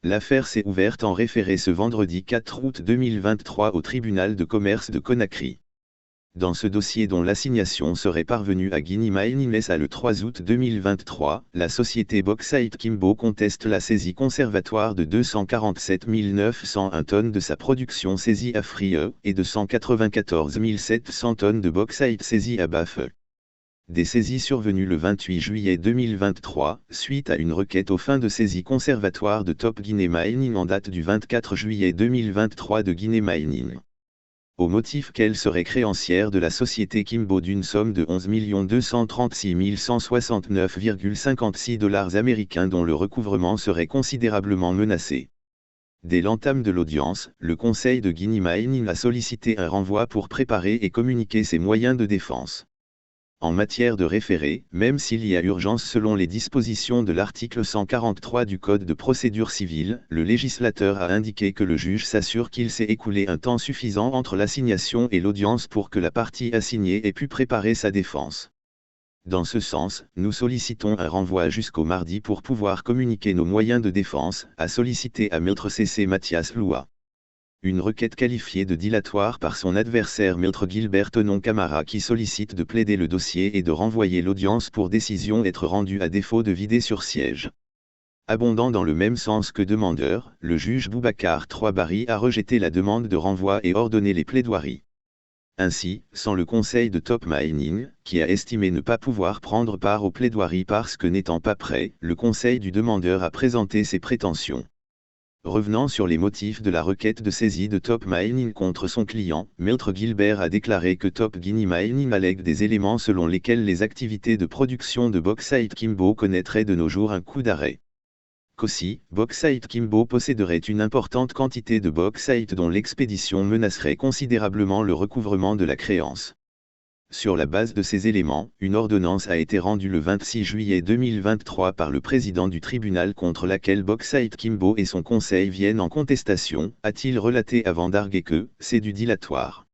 L'affaire s'est ouverte en référé ce vendredi 4 août 2023 au tribunal de commerce de Conakry. Dans ce dossier dont l'assignation serait parvenue à Guinea Mining SA le 3 août 2023, la société Bauxite Kimbo conteste la saisie conservatoire de 247 901 tonnes de sa production saisie à Frieux et de 194 700 tonnes de bauxite saisie à Bafeu. Des saisies survenues le 28 juillet 2023, suite à une requête aux fins de saisie conservatoire de Top Guinea Mining en date du 24 juillet 2023 de Guinea Mining. Au motif qu'elle serait créancière de la société Kimbo d'une somme de 11 236 169,56 dollars américains dont le recouvrement serait considérablement menacé. Dès l'entame de l'audience, le Conseil de Guinea Mining a sollicité un renvoi pour préparer et communiquer ses moyens de défense. En matière de référé, même s'il y a urgence selon les dispositions de l'article 143 du Code de procédure civile, le législateur a indiqué que le juge s'assure qu'il s'est écoulé un temps suffisant entre l'assignation et l'audience pour que la partie assignée ait pu préparer sa défense. Dans ce sens, nous sollicitons un renvoi jusqu'au mardi pour pouvoir communiquer nos moyens de défense, a sollicité à Maître C.C. Mathias Loua. Une requête qualifiée de dilatoire par son adversaire Maître Gilbert Tonon Camara qui sollicite de plaider le dossier et de renvoyer l'audience pour décision être rendue à défaut de vider sur siège. Abondant dans le même sens que demandeur, le juge Boubacar Troibari a rejeté la demande de renvoi et ordonné les plaidoiries. Ainsi, sans le conseil de Top Mining, qui a estimé ne pas pouvoir prendre part aux plaidoiries parce que n'étant pas prêt, le conseil du demandeur a présenté ses prétentions. Revenant sur les motifs de la requête de saisie de Top Mining contre son client, Maître Gilbert a déclaré que Top Guinea Mining allègue des éléments selon lesquels les activités de production de Bauxite Kimbo connaîtraient de nos jours un coup d'arrêt. Qu'aussi, Bauxite Kimbo posséderait une importante quantité de bauxite dont l'expédition menacerait considérablement le recouvrement de la créance. Sur la base de ces éléments, une ordonnance a été rendue le 26 juillet 2023 par le président du tribunal contre laquelle Bauxite Kimbo et son conseil viennent en contestation, a-t-il relaté avant d'arguer que c'est du dilatoire.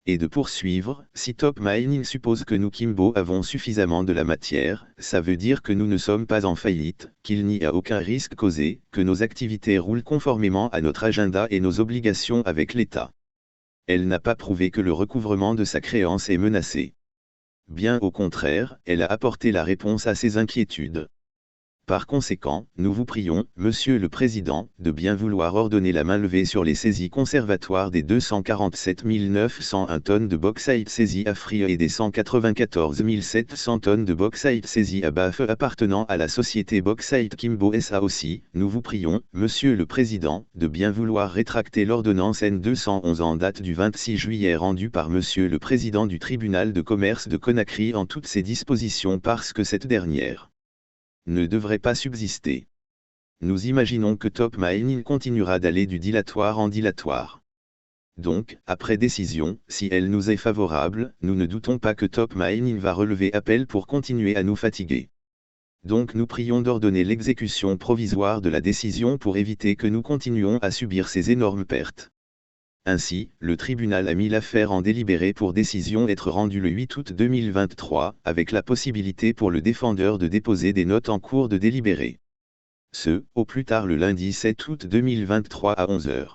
Et de poursuivre, si Top Mining suppose que nous Kimbo avons suffisamment de la matière, ça veut dire que nous ne sommes pas en faillite, qu'il n'y a aucun risque causé, que nos activités roulent conformément à notre agenda et nos obligations avec l'État. Elle n'a pas prouvé que le recouvrement de sa créance est menacé. Bien au contraire, elle a apporté la réponse à ces inquiétudes. Par conséquent, nous vous prions, Monsieur le Président, de bien vouloir ordonner la main levée sur les saisies conservatoires des 247 901 tonnes de bauxite saisies à Frieux et des 194 700 tonnes de bauxite saisies à Bafeu appartenant à la société Bauxite Kimbo SA aussi. Nous vous prions, Monsieur le Président, de bien vouloir rétracter l'ordonnance N211 en date du 26 juillet rendue par Monsieur le Président du tribunal de commerce de Conakry en toutes ses dispositions parce que cette dernière ne devrait pas subsister. Nous imaginons que Top Mining continuera d'aller du dilatoire en dilatoire. Donc, après décision, si elle nous est favorable, nous ne doutons pas que Top Mining va relever appel pour continuer à nous fatiguer. Donc nous prions d'ordonner l'exécution provisoire de la décision pour éviter que nous continuions à subir ces énormes pertes. Ainsi, le tribunal a mis l'affaire en délibéré pour décision être rendue le 8 août 2023, avec la possibilité pour le défendeur de déposer des notes en cours de délibéré. Ce, au plus tard le lundi 7 août 2023 à 11 h.